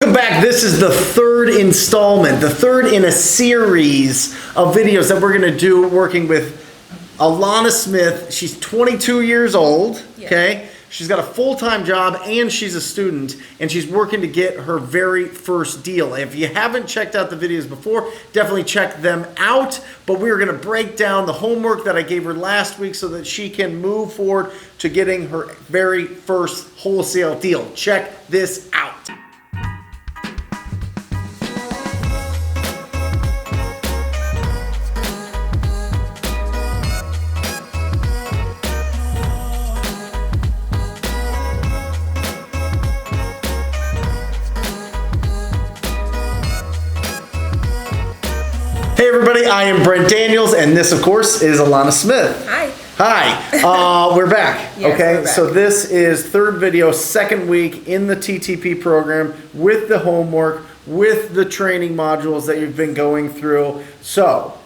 Welcome back. This is the third installment, the third in a series of videos that we're going to do working with Alana Smith. She's 22 years old, okay? She's got a full-time job and she's a student, and she's working to get her very first deal. If you haven't checked out the videos before, definitely check them out. But we're going to break down the homework that I gave her last week so that she can move forward to getting her very first wholesale deal. Check this out. Hey everybody, I am Brent Daniels, and this of course is Alana Smith. Hi. Hi, we're back. Yes, okay, we're back. So this is third video, second week in the TTP program with the homework, with the training modules that you've been going through. So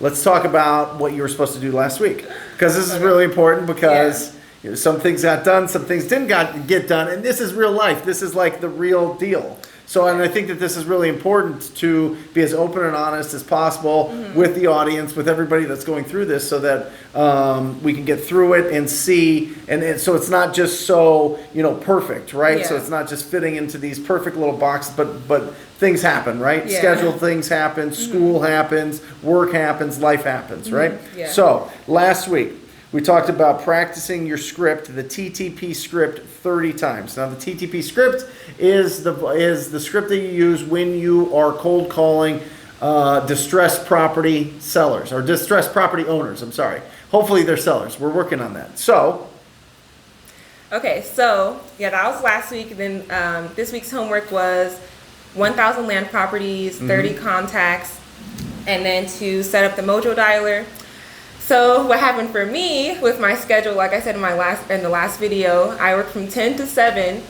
let's talk about what you were supposed to do last week, because this is really important because you know, some things got done, some things didn't get done, and this is real life. This is like the real deal. So, and I think that this is really important to be as open and honest as possible with the audience, with everybody that's going through this, so that we can get through it and see, and so it's not just so, you know, perfect, right? Yeah. So it's not just fitting into these perfect little boxes, but things happen, right? Yeah. Scheduled things happen, school happens, work happens, life happens, right? Yeah. So, last week, we talked about practicing your script, the TTP script, 30 times. Now, the TTP script is the script that you use when you are cold calling distressed property sellers, or distressed property owners, I'm sorry. Hopefully they're sellers. We're working on that. So, Okay, so yeah, that was last week. Then this week's homework was 1,000 land properties, 30 contacts, and then to set up the Mojo dialer. So what happened for me with my schedule, like I said in the last video, I work from 10 to 7.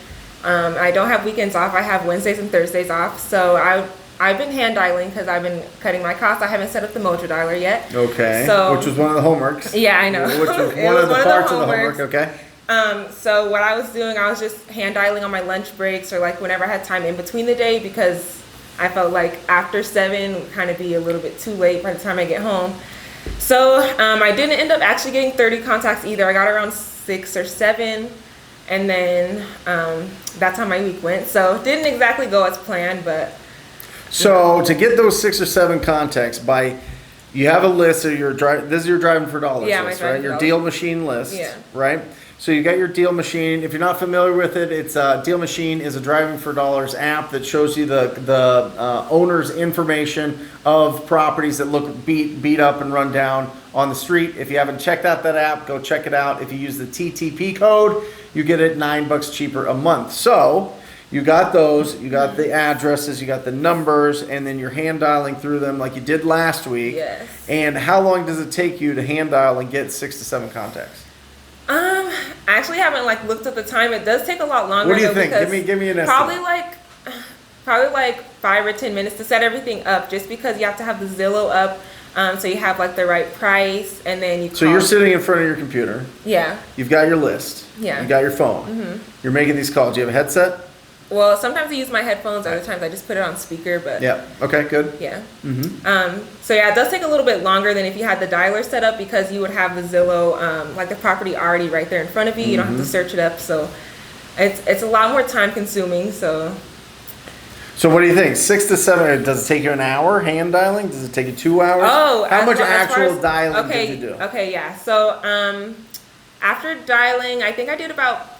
I don't have weekends off. I have Wednesdays and Thursdays off. So I've been hand dialing because I've been cutting my costs. I haven't set up the Mojo dialer yet. okay, So, which was one of the homeworks. Yeah, I know. Which was It one was of the one parts of the homeworks. homework, okay? So what I was doing, I was just hand dialing on my lunch breaks or like whenever I had time in between the day, because I felt like after 7 would kind of be a little bit too late by the time I get home. So I didn't end up actually getting 30 contacts either. I got around 6 or 7, and then that's how my week went. So it didn't exactly go as planned, but. So to get those 6 or 7 contacts, you have a list of this is your driving for dollars Yeah, my list, driving right? for Your dollars. deal machine list, Yeah. right? So you got your deal machine. If you're not familiar with it, it's Deal Machine is a driving for dollars app that shows you the owner's information of properties that look beat up and run down on the street. If you haven't checked out that app, go check it out. If you use the TTP code, you get it $9 cheaper a month. So you got those, you got the addresses, you got the numbers, and then you're hand dialing through them like you did last week. Yes. And how long does it take you to hand dial and get 6 to 7 contacts? I actually haven't like looked at the time. It does take a lot longer. What do you though, think? because Give me an estimate. Probably like 5 or 10 minutes to set everything up, just because you have to have the Zillow up, so you have like the right price, and then you. So you're sitting in front of your computer. Yeah. You've got your list. Yeah. You got your phone. You're making these calls. Do you have a headset? Well, sometimes I use my headphones. Other times I just put it on speaker. But Yeah. Okay. Good. yeah. So yeah, it does take a little bit longer than if you had the dialer set up, because you would have the Zillow, like the property already right there in front of you. You don't have to search it up. So it's a lot more time consuming. So So what do you think? 6 to 7. Does it take you an hour hand dialing? Does it take you 2 hours? oh, How as much far actual as- dialing okay, did you do? Okay, yeah. So after dialing, I think I did about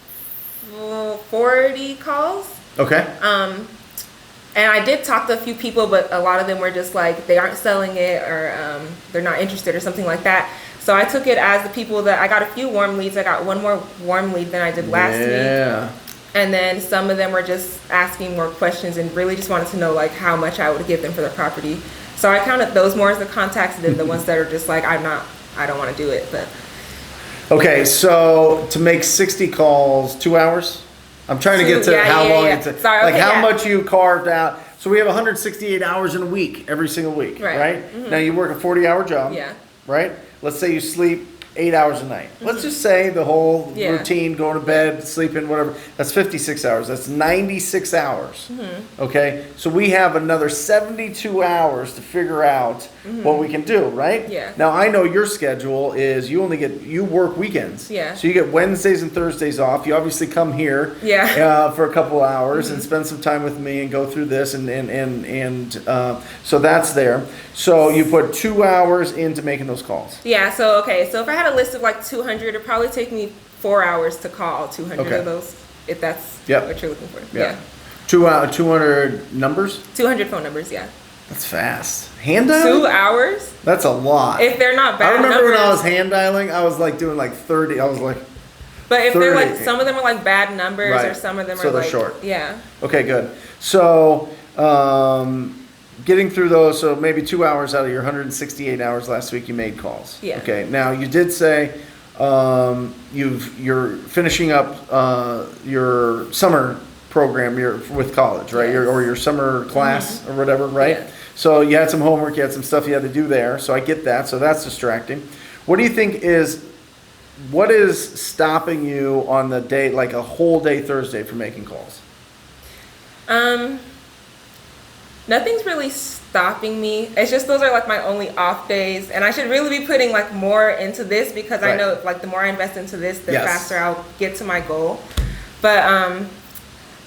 40 calls. Okay. And I did talk to a few people, but a lot of them were just like, they aren't selling it, or they're not interested or something like that. So I took it as the people that I got a few warm leads. I got one more warm lead than I did last week. Yeah. And then some of them were just asking more questions and really just wanted to know like how much I would give them for their property. So I counted those more as the contacts than the ones that are just like, I don't want to do it. But Okay. So to make 60 calls, 2 hours? I'm trying to get to how long it took. Sorry, like okay, how yeah. much you carved out. So we have 168 hours in a week, every single week, Right. right? Now you work a 40-hour job, Yeah. right? Let's say you sleep 8 hours a night. Let's just say the whole Yeah. routine, going to bed, sleeping, whatever, that's 56 hours. That's 96 hours. Okay? So we have another 72 hours to figure out what we can do, right? Yeah. Now, I know your schedule is you work weekends. Yeah. So you get Wednesdays and Thursdays off. You obviously come here for a couple hours and spend some time with me and go through this and so that's there. So you put 2 hours into making those calls. Yeah, so if I had a list of like 200, it'd probably take me 4 hours to call 200 of those, if that's what you're looking for. Yeah. 200 numbers? 200 phone numbers, yeah. That's fast. Hand dialing? 2 hours? That's a lot. If they're not bad I remember numbers. when I was hand dialing, I was like doing like 30. I was like, but if 30. they're like, some of them are like bad numbers Right. or some of them So are they're like. short. Yeah. okay, good. So, getting through those, so maybe 2 hours out of your 168 hours last week, you made calls. Yeah. Okay. Now you did say you're finishing up your summer program with college, right? Yes. Or your summer class or whatever, right? Yeah. So you had some homework, you had some stuff you had to do there. So I get that. So that's distracting. What do you think what is stopping you on the day, like a whole day Thursday, from making calls? Nothing's really stopping me. It's just those are like my only off days, and I should really be putting like more into this because I Right. know like the more I invest into this, the Yes. faster I'll get to my goal. But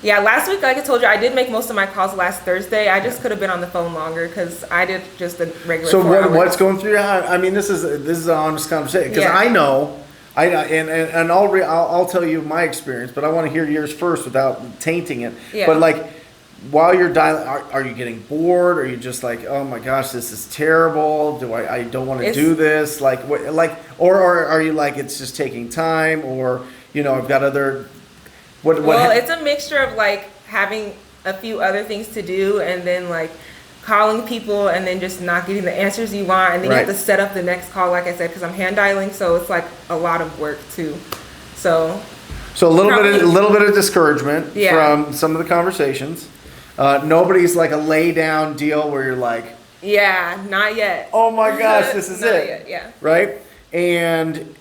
yeah, last week, like I told you, I did make most of my calls last Thursday. I just could have been on the phone longer because I did just a regular. So 4 hours. what's going through your head? I mean, this is an honest conversation because Yeah. I know, and I'll tell you my experience, but I want to hear yours first without tainting it. Yeah. But like, while you're dialing, are you getting bored? Are you just like, oh my gosh, this is terrible? I don't want to do this? Like what? Or are you like, it's just taking time, or I've got other. Well, it's a mixture of like having a few other things to do and then like calling people and then just not getting the answers you want, and then you have to set up the next call, like I said, because I'm hand dialing, so it's like a lot of work too. So a little bit of discouragement from some of the conversations. Nobody's like a lay down deal where you're like, yeah, not yet. oh my gosh, this is Not it. yet, yeah. Right? And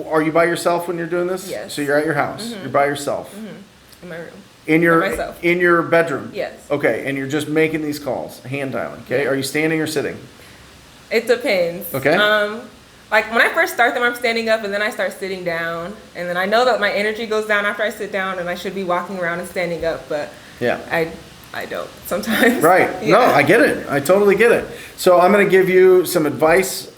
are you by yourself when you're doing this? Yes. So you're at your house. You're by yourself. In my room. In myself. in your bedroom. Yes. Okay, and you're just making these calls, hand dialing. Okay. Are you standing or sitting? It depends. Okay. Like when I first start them, I'm standing up and then I start sitting down, and then I know that my energy goes down after I sit down, and I should be walking around and standing up, but Yeah. I don't sometimes. Right. Yeah. No, I get it. I totally get it. So I'm going to give you some advice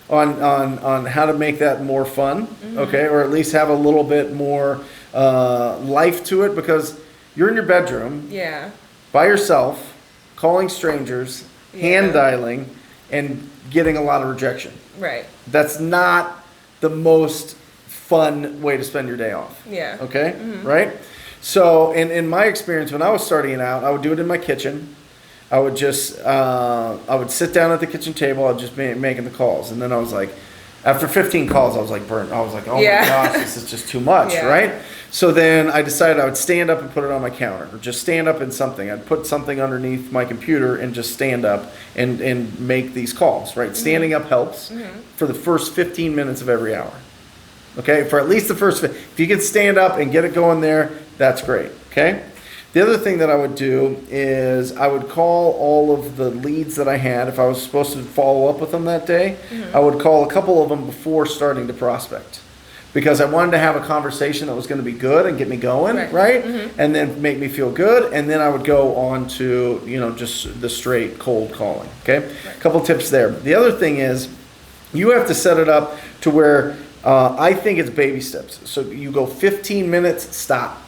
on how to make that more fun, okay, or at least have a little bit more life to it, because you're in your bedroom Yeah. by yourself, calling strangers, hand dialing, and getting a lot of rejection. Right. That's not the most fun way to spend your day off. Yeah. Okay? Right? So, in my experience, when I was starting out, I would do it in my kitchen. I would just, I would sit down at the kitchen table. I'd just be making the calls. And then I was like, after 15 calls, I was like burnt. I was like, oh my gosh, this is just too much, right? So then I decided I would stand up and put it on my counter, or just stand up in something. I'd put something underneath my computer and just stand up and make these calls, right? Standing up helps for the first 15 minutes of every hour. Okay, for at least the first, if you can stand up and get it going there, that's great, okay? The other thing that I would do is I would call all of the leads that I had. If I was supposed to follow up with them that day, I would call a couple of them before starting to prospect, because I wanted to have a conversation that was going to be good and get me going, right? And then make me feel good, and then I would go on to, just the straight cold calling, okay? A couple tips there. The other thing is you have to set it up to where I think it's baby steps. So you go 15 minutes, stop.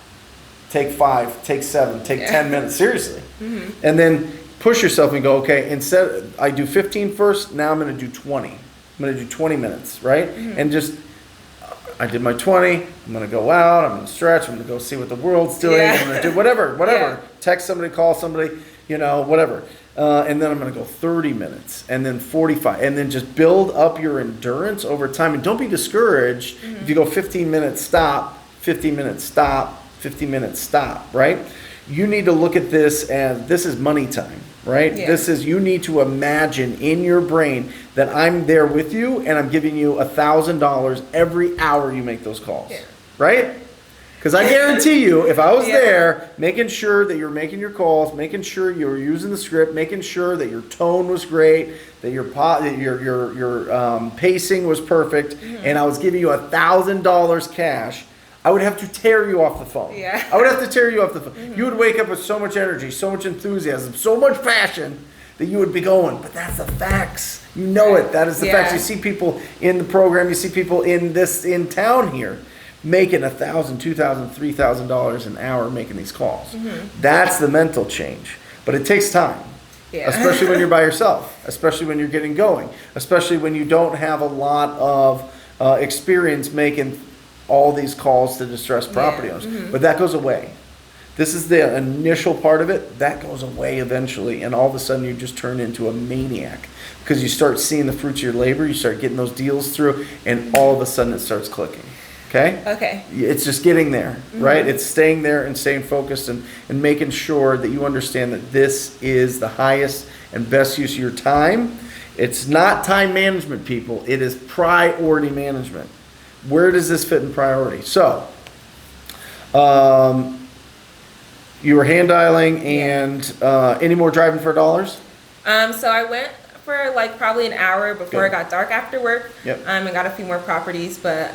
Take 5, take 7, take 10 minutes, seriously. And then push yourself and go, okay, instead, I do 15 first, now I'm going to do 20. I'm going to do 20 minutes, right? And just, I did my 20, I'm going to go out, I'm going to stretch, I'm going to go see what the world's doing, I'm going to do whatever. Text somebody, call somebody, whatever. And then I'm going to go 30 minutes, and then 45, and then just build up your endurance over time. And don't be discouraged if you go 15 minutes, stop, 15 minutes, stop, 15 minutes, stop, right? you need to look at this as this is money time, right? Yeah. This is, you need to imagine in your brain that I'm there with you and I'm giving you $1,000 every hour you make those calls, right? Because I guarantee you, if I was there, making sure that you're making your calls, making sure you were using the script, making sure that your tone was great, that your pacing was perfect, and I was giving you $1,000 cash, I would have to tear you off the phone. Yeah. I would have to tear you off the phone. You would wake up with so much energy, so much enthusiasm, so much passion that you would be going. But that's the facts. You know it. That is the facts. You see people in the program. You see people in town here making $1,000, $2,000, $3,000 an hour making these calls. That's the mental change. But it takes time. Yeah. Especially when you're by yourself. Especially when you're getting going. Especially when you don't have a lot of experience making all these calls to distressed property owners. But that goes away. This is the initial part of it. That goes away eventually, and all of a sudden you just turn into a maniac because you start seeing the fruits of your labor. You start getting those deals through, and all of a sudden it starts clicking. Okay? It's just getting there, right? It's staying there and staying focused and making sure that you understand that this is the highest and best use of your time. It's not time management, people. It is priority management. Where does this fit in priority? So, you were hand dialing, and any more driving for dollars? So I went for like probably an hour before it got dark after work. Yep. And got a few more properties, but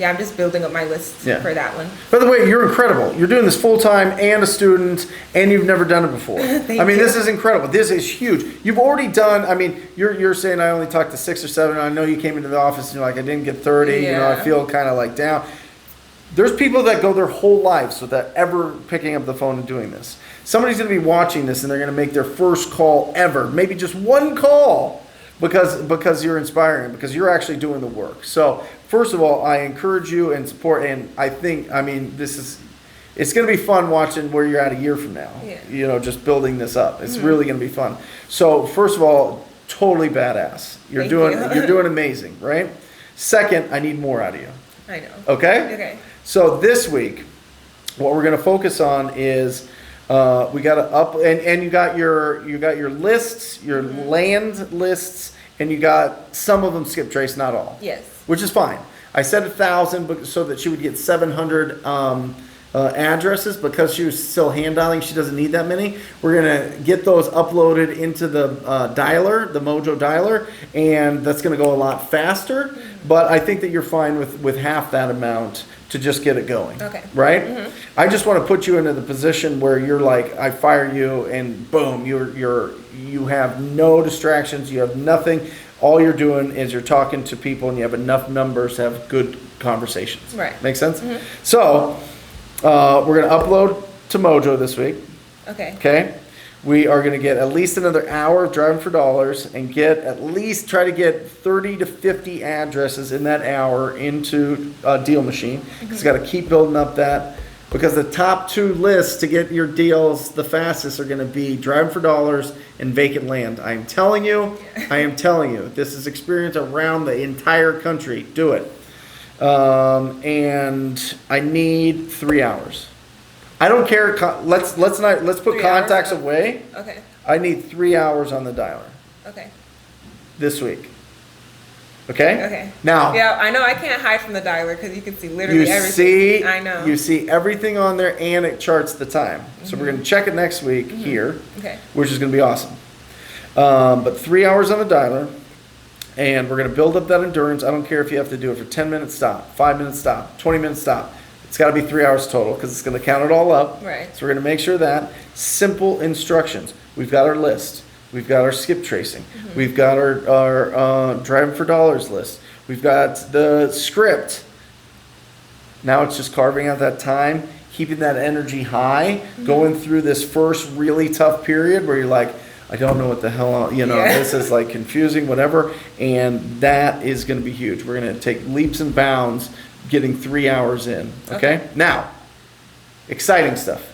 I'm just building up my list for that one. By the way, you're incredible. You're doing this full time and a student, and you've never done it before. This is incredible. This is huge. You've already done. You're saying I only talked to 6 or 7. I know you came into the office and you're like, I didn't get 30. You know, I feel kind of like down. There's people that go their whole lives without ever picking up the phone and doing this. Somebody's going to be watching this and they're going to make their first call ever, maybe just one call, because you're inspiring, because you're actually doing the work. So first of all, I encourage you and support, and I think, it's going to be fun watching where you're at a year from now. You know, just building this up. It's really going to be fun. So first of all, totally badass. You're doing amazing, right? Second, I need more out of you. I know. Okay. So this week, what we're going to focus on is we got to up and you got your lists, your land lists, and you got some of them skip trace, not all. Yes. Which is fine. I said 1,000 so that she would get 700 addresses, because she was still hand dialing. She doesn't need that many. We're gonna get those uploaded into the dialer, the Mojo dialer, and that's gonna go a lot faster. But I think that you're fine with half that amount to just get it going. Okay. Right? I just want to put you into the position where you're like, I fire you, and boom, you have no distractions. You have nothing. All you're doing is you're talking to people, and you have enough numbers to have good conversations. Right. Make sense? So we're going to upload to Mojo this week. Okay. We are going to get at least another hour of driving for dollars, and try to get 30 to 50 addresses in that hour into a deal machine. It's got to keep building up that, because the top 2 lists to get your deals the fastest are going to be driving for dollars and vacant land. I am telling you, this is experience around the entire country. Do it. And I need 3 hours. I don't care. Let's put contacts away. Okay. I need 3 hours on the dialer. Okay. This week. Okay? Okay. Now. Yeah, I know I can't hide from the dialer because you can see literally everything. I know. You see everything on there, and it charts the time. So we're going to check it next week here, which is going to be awesome. But 3 hours on the dialer, and we're going to build up that endurance. I don't care if you have to do it for 10 minutes stop, 5 minutes stop, 20 minutes stop. It's got to be 3 hours total, because it's going to count it all up. Right. So we're going to make sure that simple instructions. We've got our list. We've got our skip tracing. We've got our driving for dollars list. We've got the script. Now it's just carving out that time, keeping that energy high, going through this first really tough period where you're like, I don't know what the hell, this is like confusing, whatever. And that is going to be huge. We're going to take leaps and bounds getting 3 hours in. Okay? Now, exciting stuff.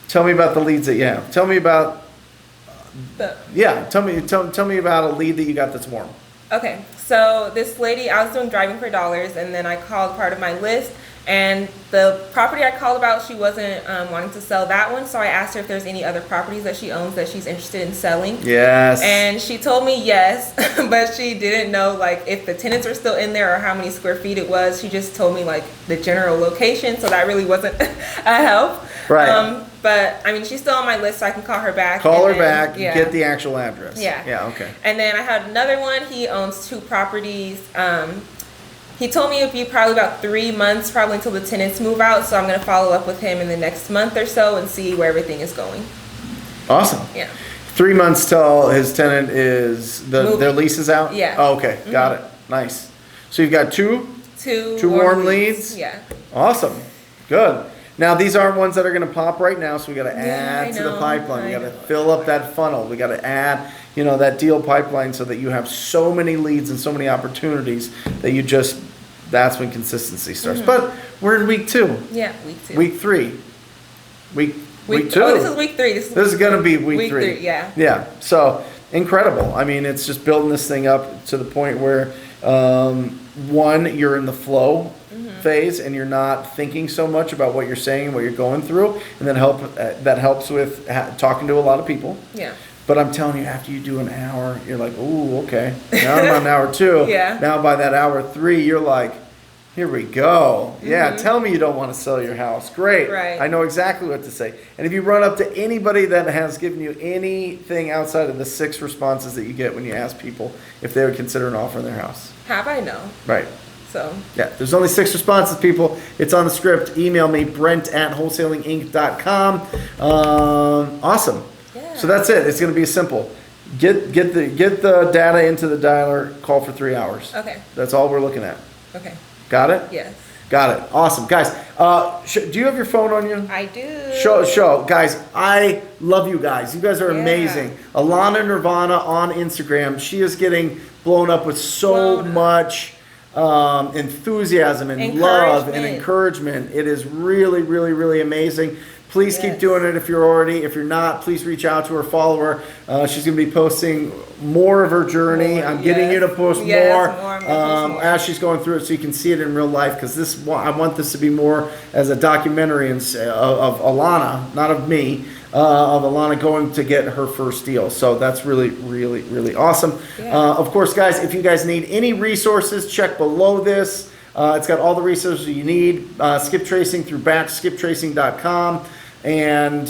Tell me about the leads that you have. Tell me about tell me about a lead that you got that's warm. Okay, so this lady, I was doing driving for dollars, and then I called part of my list, And the property I called about, she wasn't wanting to sell that one, so I asked her if there's any other properties that she owns that she's interested in selling. Yes. And she told me yes, but she didn't know like if the tenants were still in there or how many square feet it was. She just told me like the general location, so that really wasn't a help. Right. But I mean, she's still on my list, so I can call her back. Call her back, get the actual address. Yeah. Yeah, okay. And then I had another one. He owns 2 properties. He told me it would be probably about 3 months, probably until the tenants move out. So I'm going to follow up with him in the next month or so and see where everything is going. Awesome. Yeah. 3 months till his tenant is, their lease is out? Yeah. Oh, okay, got it. Nice. So you've got two warm leads? Yeah. Awesome. Good. Now, these aren't ones that are going to pop right now, so we got to add to the pipeline. We got to fill up that funnel. We got to add, that deal pipeline so that you have so many leads and so many opportunities that that's when consistency starts. But we're in week 2. Yeah, week 2. Week 3. Week 2. Oh, this is week 3. This is going to be week 3. Yeah. Yeah. So incredible. I mean, it's just building this thing up to the point where, one, you're in the flow phase and you're not thinking so much about what you're saying, what you're going through, and then that helps with talking to a lot of people. Yeah. But I'm telling you, after you do an hour, you're like, ooh, okay. Now I'm on hour 2. Yeah. Now by that hour 3, you're like, here we go. Yeah, tell me you don't want to sell your house. Great. Right. I know exactly what to say. And if you run up to anybody that has given you anything outside of the 6 responses that you get when you ask people if they would consider an offer in their house. Have I know? Right. So. Yeah, there's only 6 responses, people. It's on the script. Email me, brent@wholsalinginc.com. Awesome. Yeah. So that's it. It's going to be simple. Get the data into the dialer, call for 3 hours. Okay. That's all we're looking at. Okay. Got it? Yes. Got it. Awesome. Guys, do you have your phone on you? I do. Show. Guys, I love you guys. You guys are amazing. Alana Nirvana on Instagram. She is getting blown up with so much enthusiasm and love and encouragement. It is really, really, really amazing. Please keep doing it if you're not, please reach out to her, follow her. She's going to be posting more of her journey. I'm getting you to post more as she's going through it so you can see it in real life, because I want this to be more as a documentary of Alana, not of me, of Alana going to get her first deal. So that's really, really, really awesome. Of course, guys, if you guys need any resources, check below this. It's got all the resources you need. Skip tracing through batchskiptracing.com. And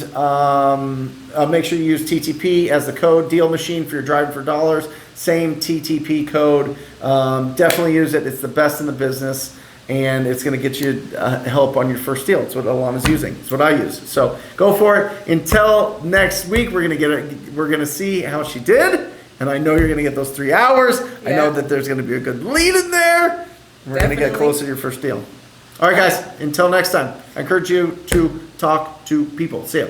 make sure you use TTP as the code. Deal Machine for your driving for dollars. Same TTP code. Definitely use it. It's the best in the business. And it's going to get you help on your first deal. It's what Alana's using. It's what I use. So go for it. Until next week, we're going to see how she did. And I know you're going to get those 3 hours. I know that there's going to be a good lead in there. We're going to get closer to your first deal. All right, guys. Until next time, I encourage you to talk to people. See ya.